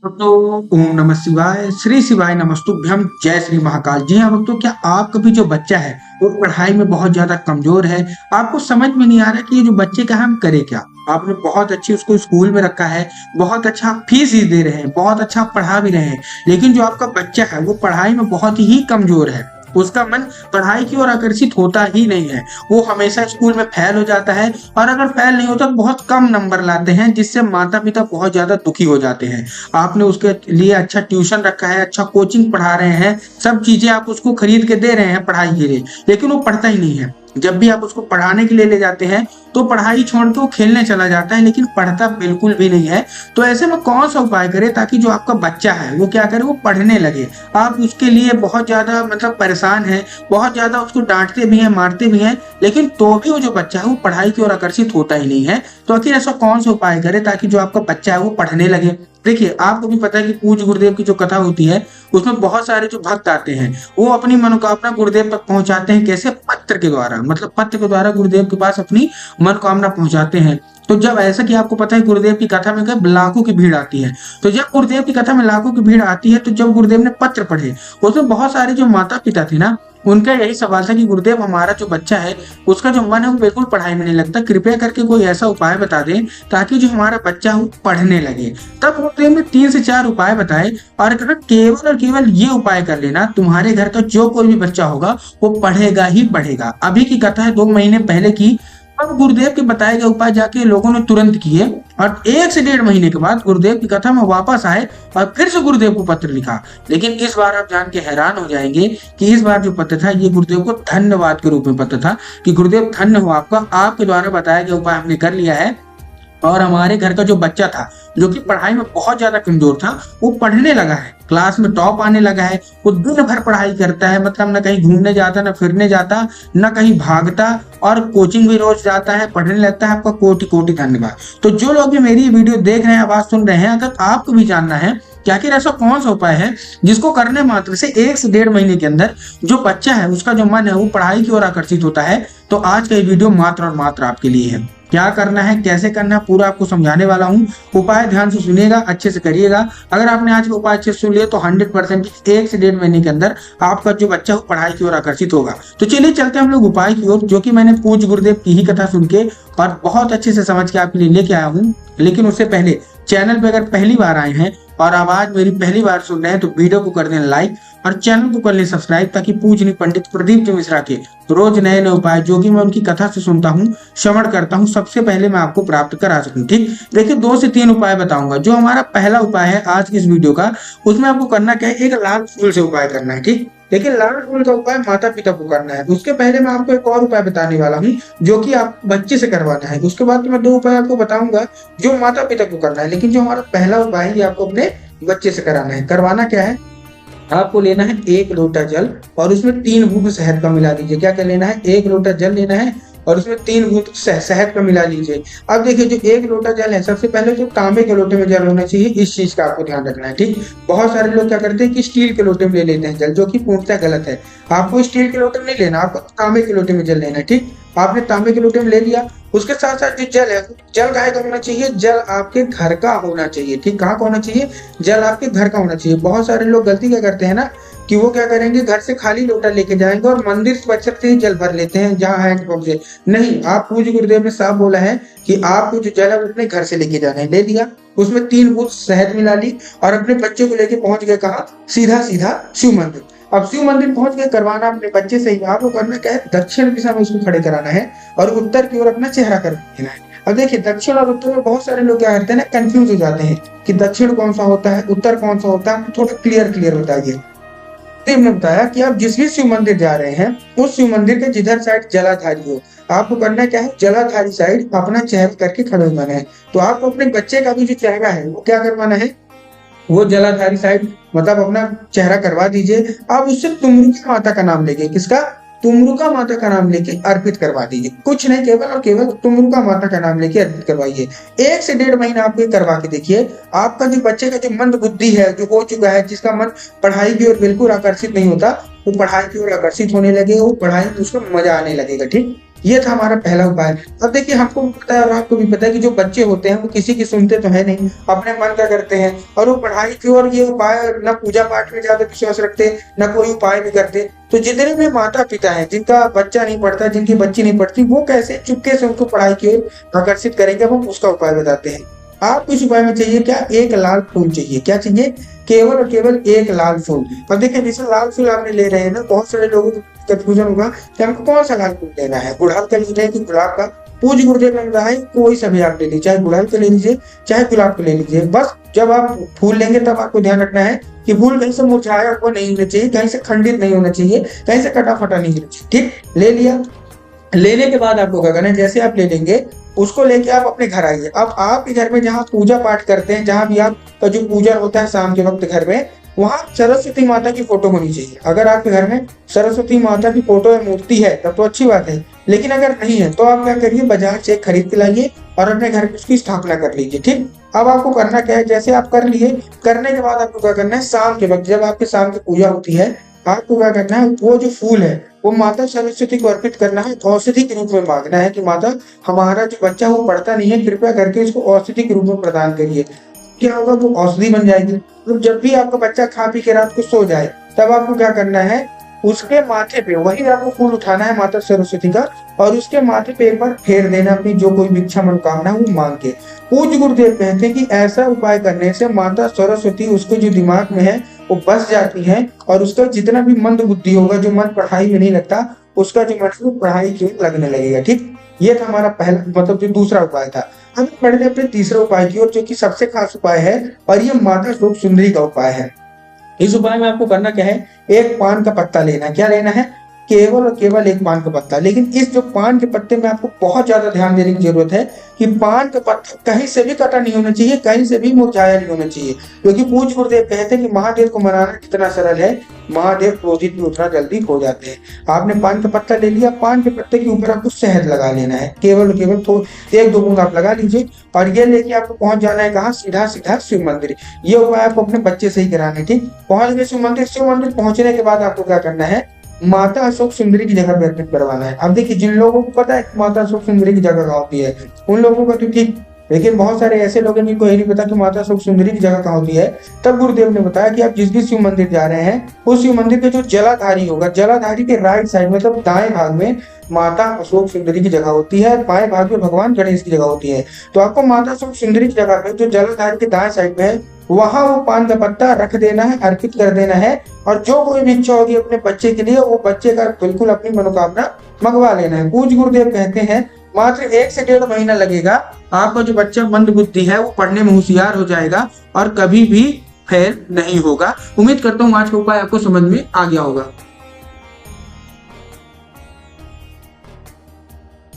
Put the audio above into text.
तो ओम नमः शिवाय, श्री शिवाय नमस्तुभ्यम, जय श्री महाकाल। जी हाँ भक्तों, क्या आपका भी जो बच्चा है वो पढ़ाई में बहुत ज्यादा कमजोर है? आपको समझ में नहीं आ रहा कि ये जो बच्चे का हम करे क्या? आपने बहुत अच्छी उसको स्कूल में रखा है, बहुत अच्छा फीस ही दे रहे हैं, बहुत अच्छा पढ़ा भी रहे हैं, लेकिन जो आपका बच्चा है वो पढ़ाई में बहुत ही कमजोर है। उसका मन पढ़ाई की ओर आकर्षित होता ही नहीं है। वो हमेशा स्कूल में फेल हो जाता है, और अगर फेल नहीं होता तो बहुत कम नंबर लाते हैं, जिससे माता पिता बहुत ज्यादा दुखी हो जाते हैं। आपने उसके लिए अच्छा ट्यूशन रखा है, अच्छा कोचिंग पढ़ा रहे हैं, सब चीजें आप उसको खरीद के दे रहे हैं पढ़ाई के लिए, लेकिन वो पढ़ता ही नहीं है। जब भी आप उसको पढ़ाने के लिए ले जाते हैं तो पढ़ाई छोड़ के वो खेलने चला जाता है, लेकिन पढ़ता बिल्कुल भी नहीं है। तो ऐसे में कौन सा उपाय करें ताकि जो आपका बच्चा है वो क्या करे, वो पढ़ने लगे? आप उसके लिए बहुत ज्यादा परेशान है, बहुत ज्यादा उसको डांटते भी हैं, मारते भी हैं, लेकिन तो भी वो जो बच्चा है वो पढ़ाई की ओर आकर्षित होता ही नहीं है। तो आखिर ऐसा कौन सा उपाय करे ताकि जो आपका बच्चा है वो पढ़ने लगे? देखिए, आपको भी पता है कि पूज्य गुरुदेव की जो कथा होती है उसमें बहुत सारे जो भक्त आते हैं वो अपनी मनोकामना गुरुदेव तक पहुंचाते हैं। कैसे? पत्र के द्वारा, पत्र के द्वारा गुरुदेव के पास अपनी मनोकामना पहुंचाते हैं। तो जब ऐसा कि आपको पता है गुरुदेव की कथा में क्या लाखों की भीड़ आती है, तो जब गुरुदेव की कथा में लाखों की भीड़ आती है तो जब गुरुदेव ने पत्र पढ़े उसमें बहुत सारे जो माता पिता थे ना, उनका यही सवाल था कि गुरुदेव, हमारा जो बच्चा है उसका जो मन है वो बिल्कुल पढ़ाई में नहीं लगता, कृपया करके कोई ऐसा उपाय बता दें ताकि जो हमारा बच्चा है वो पढ़ने लगे। तब गुरुदेव ने 3 से 4 उपाय बताए और कहा केवल और केवल ये उपाय कर लेना, तुम्हारे घर का जो कोई भी बच्चा होगा वो पढ़ेगा ही पढ़ेगा। अभी की कथा है 2 महीने पहले की। अब गुरुदेव के बताए गए उपाय जाके लोगों ने तुरंत किए, और 1 से 1.5 महीने के बाद गुरुदेव की कथा में वापस आए और फिर से गुरुदेव को पत्र लिखा। लेकिन इस बार आप जान के हैरान हो जाएंगे कि इस बार जो पत्र था ये गुरुदेव को धन्यवाद के रूप में पत्र था कि गुरुदेव धन्य हो आपका, आपके द्वारा बताया गया उपाय हमने कर लिया है, और हमारे घर का जो बच्चा था जो कि पढ़ाई में बहुत ज्यादा कमजोर था वो पढ़ने लगा है, क्लास में टॉप आने लगा है। वो दिन भर पढ़ाई करता है, न कहीं घूमने जाता, न फिरने जाता, न कहीं भागता, और कोचिंग भी रोज जाता है, पढ़ने लगता है। आपका कोटि कोटि धन्यवाद। तो जो लोग भी मेरी वीडियो देख रहे हैं, आवाज सुन रहे हैं, अगर आपको भी जानना है कि आखिर ऐसा कौन सा उपाय है जिसको करने मात्र से 1 से 1.5 महीने के अंदर जो बच्चा है उसका जो मन है वो पढ़ाई की ओर आकर्षित होता है, तो आज का ये वीडियो मात्र और मात्र आपके लिए है। क्या करना है, कैसे करना है, पूरा आपको समझाने वाला हूँ। उपाय ध्यान से सुनिएगा, अच्छे से करिएगा। अगर आपने आज का उपाय अच्छे से सुन लिया तो 100% 1 से 1.5 महीने के अंदर आपका जो बच्चा है पढ़ाई की ओर आकर्षित होगा। तो चलिए चलते हैं हम लोग उपाय की ओर, जो कि मैंने पूज्य गुरुदेव की ही कथा सुन के और बहुत अच्छे से समझ के आपके लिए लेके आया हूँ। लेकिन उससे पहले चैनल पे अगर पहली बार आए हैं और आवाज मेरी पहली बार सुन रहे हैं तो वीडियो को कर दें लाइक और चैनल को कर लें सब्सक्राइब, ताकि पूजनीय पंडित प्रदीप जी मिश्रा के रोज नए नए उपाय जो कि मैं उनकी कथा से सुनता हूँ, श्रवण करता हूँ, सबसे पहले मैं आपको प्राप्त करा सकूं। ठीक, देखिए 2 से 3 उपाय बताऊंगा। जो हमारा पहला उपाय है आज की इस वीडियो का, उसमें आपको करना क्या है, एक लाल फूल से उपाय करना है। ठीक, लेकिन लाल फूल का उपाय माता पिता को करना है। उसके पहले मैं आपको एक और उपाय बताने वाला हूँ जो कि आप बच्चे से करवाना है। उसके बाद मैं 2 उपाय आपको बताऊंगा जो माता पिता को करना है, लेकिन जो हमारा पहला उपाय है ये आपको अपने बच्चे से कराना है। करवाना क्या है, आपको लेना है 1 लोटा जल और उसमें 3 बूंद शहद का मिला दीजिए। क्या क्या लेना है, 1 लोटा जल लेना है और उसमें 3 बूंद शहद का मिला लीजिए। अब देखिए, जो 1 लोटा जल है, सबसे पहले जो तांबे के लोटे में जल होना चाहिए, इस चीज का आपको ध्यान रखना है। ठीक, बहुत सारे लोग क्या करते हैं कि स्टील के लोटे में ले लेते हैं जल, जो कि पूर्णतः गलत है। आपको स्टील के लोटे में नहीं लेना, आपको तांबे के लोटे में जल लेना है। ठीक, आपने तांबे के लोटे में ले लिया। उसके साथ साथ जो जल है, जल काहे का होना चाहिए, जल आपके घर का होना चाहिए। ठीक, कहाँ का होना चाहिए, जल आपके घर का होना चाहिए। बहुत सारे लोग गलती क्या करते हैं ना कि वो क्या करेंगे, घर से खाली लोटा लेके जाएंगे और मंदिर परिसर से ही जल भर लेते हैं जहाँ हैंडपंप से। नहीं, आप पूज्य गुरुदेव ने साफ बोला है कि आपको जो जल है वो अपने घर से लेके जाना है। ले लिया, उसमें 3 बूंद शहद मिला ली और अपने बच्चे को लेके पहुंच गए कहा, सीधा सीधा शिव मंदिर। अब शिव मंदिर पहुंच गए, करवाना अपने बच्चे से ही। आपको करना क्या है, दक्षिण दिशा में उसको खड़े कराना है और उत्तर की ओर अपना चेहरा कर देना है। अब देखिए, दक्षिण और उत्तर में बहुत सारे लोग क्या करते हैं ना, कंफ्यूज हो जाते हैं कि दक्षिण कौन सा होता है, उत्तर कौन सा होता है। थोड़ा क्लियर बताइए। ने बताया कि आप जिस भी शिव मंदिर जा रहे हैं उस शिव मंदिर के जिधर साइड जलाधारी हो, आपको करना क्या है, जलाधारी साइड अपना चेहरा करके खड़े होना है। तो आपको अपने बच्चे का भी जो चेहरा है वो क्या करवाना है, वो जलाधारी साइड अपना चेहरा करवा दीजिए। आप उससे तुमरुका माता का नाम लेके, किसका, तुमरुका माता का नाम लेके अर्पित करवा दीजिए। कुछ नहीं, केवल और केवल तुमरुका माता का नाम लेके अर्पित करवाइए। 1 से 1.5 महीना आप ये करवा के देखिए। आपका जो बच्चे का जो मंद बुद्धि है, जो हो चुका है, जिसका मन पढ़ाई की ओर बिल्कुल आकर्षित नहीं होता, वो पढ़ाई की ओर आकर्षित होने लगे, वो पढ़ाई में उसको मजा आने लगेगा। ठीक, ये था हमारा पहला उपाय। अब देखिए हमको पता है और आपको भी पता है कि जो बच्चे होते हैं वो किसी की सुनते तो है नहीं, अपने मन का करते हैं और वो पढ़ाई की ओर ये उपाय ना पूजा पाठ में ज्यादा विश्वास रखते, ना कोई उपाय भी करते। तो जितने भी माता पिता हैं जिनका बच्चा नहीं पढ़ता, जिनकी बच्ची नहीं पढ़ती, वो कैसे चुपके से उनको पढ़ाई की ओर आकर्षित करेंगे, अब हम उसका उपाय बताते हैं। आपको इस उपाय में चाहिए क्या? एक लाल फूल चाहिए। क्या चाहिए? केवल और केवल एक लाल फूल। अब देखिए जैसे लाल फूल आपने ले रहे हैं ना, बहुत सारे लोगों को कंफ्यूजन होगा कि हमको कौन सा लाल फूल लेना है, गुड़हल का ले रहे हैं कि गुलाब का। पूज्य गुरुदेव ने कहा है कोई सा भी आप ले लीजिए, चाहे गुड़हल का ले लीजिए चाहे गुलाब का ले लीजिए। बस जब आप फूल लेंगे तब आपको ध्यान रखना है कि फूल कहीं से मुरझाया हुआ नहीं होना चाहिए, कहीं से खंडित नहीं होना चाहिए, कहीं से कटा फटा नहीं होना चाहिए। ठीक, ले लिया। लेने के बाद आपको क्या करना है, जैसे आप ले लेंगे उसको लेके आप अपने घर आइए। अब आपके घर में जहाँ पूजा पाठ करते हैं, जहाँ भी आपका जो पूजा होता है शाम के वक्त घर में, वहां सरस्वती माता की फोटो होनी चाहिए। अगर आपके घर में सरस्वती माता की फोटो या मूर्ति है तब तो अच्छी बात है, लेकिन अगर नहीं है तो आप क्या करिए, बाजार से खरीद के लाइए और अपने घर में उसकी स्थापना कर लीजिए। ठीक, अब आपको करना क्या है, जैसे आप कर लिए, करने के बाद आपको क्या करना है, शाम के वक्त जब आपके शाम की पूजा होती है, आपको क्या करना है, वो जो फूल है वो माता सरस्वती को अर्पित करना है, औषधि के रूप में मांगना है कि माता हमारा जो बच्चा वो पढ़ता नहीं है, कृपया करके इसको औषधि के रूप में प्रदान करिए। क्या होगा, वो औषधि बन जाएगी। तो जब भी आपका बच्चा खा पी के रात को सो जाए तब आपको क्या करना है, उसके माथे पे वही आपको फूल उठाना है माता सरस्वती का, और उसके माथे पे एक बार फेर देना अपनी जो कोई इच्छा मनोकामना वो मांग के। पूज्य गुरुदेव कहते हैं कि ऐसा उपाय करने से माता सरस्वती उसके जो दिमाग में है वो बस जाती है, और उसका जितना भी मंद बुद्धि होगा, जो मन पढ़ाई में नहीं लगता, उसका जो मन वो पढ़ाई की लगने लगेगा। ठीक, ये था हमारा पहला मतलब जो दूसरा उपाय था। अब बढ़ते अपने तीसरे उपाय की ओर, जो कि सबसे खास उपाय है, और ये माता शोक सुंदरी का उपाय है। इस उपाय में आपको करना क्या है, एक पान का पत्ता लेना है। क्या लेना है? केवल और केवल एक पान का पत्ता। लेकिन इस जो पान के पत्ते में आपको बहुत ज्यादा ध्यान देने की जरूरत है कि पान का पत्ता कहीं से भी कटा नहीं होना चाहिए, कहीं से भी मुरझाया नहीं होना चाहिए, क्योंकि पूज्य गुरुदेव कहते हैं कि महादेव को मनाना कितना सरल है, महादेव क्रोधित भी उतना जल्दी हो जाते हैं। आपने पान का पत्ता ले लिया, पान के पत्ते के ऊपर आपको शहद लगा लेना है, केवल और केवल थोड़ा एक दो बूंद आप लगा लीजिए, और ये लेके आपको पहुंच जाना है कहाँ, सीधा सीधा शिव मंदिर। ये उपाय आपको अपने बच्चे से ही कराना है। ठीक, पहुंच गए शिव मंदिर। शिव मंदिर पहुंचने के बाद आपको क्या करना है, माता अशोक सुंदरी की जगह पे अर्पित करवाना है। अब देखिए जिन लोगों को पता है माता अशोक सुंदरी की जगह कहाँ होती है उन लोगों का तो ठीक, लेकिन बहुत सारे ऐसे लोग हैं जिनको ये नहीं पता कि माता अशोक सुंदरी की जगह कहाँ होती है। तब गुरुदेव ने बताया कि आप जिस भी शिव मंदिर जा रहे हैं, उस शिव मंदिर के जो जलाधारी होगा, जलाधारी के राइट साइड मतलब दाएं भाग में माता अशोक सुंदरी की जगह होती है, बाएं भाग में भगवान गणेश की जगह होती है। तो आपको माता अशोक सुंदरी की जगह पे जो जलाधारी के दाएं साइड में है, वहां वो पान का पत्ता रख देना है, अर्पित कर देना है, और जो कोई भी इच्छा होगी अपने बच्चे के लिए, वो बच्चे का बिल्कुल अपनी मनोकामना मंगवा लेना है। पूज्य गुरुदेव कहते हैं मात्र 1 से 1.5 महीना लगेगा, आपका जो बच्चा मंद बुद्धि है वो पढ़ने में होशियार हो जाएगा और कभी भी फेल नहीं होगा। उम्मीद करता हूँ आज का उपाय आपको समझ में आ गया होगा।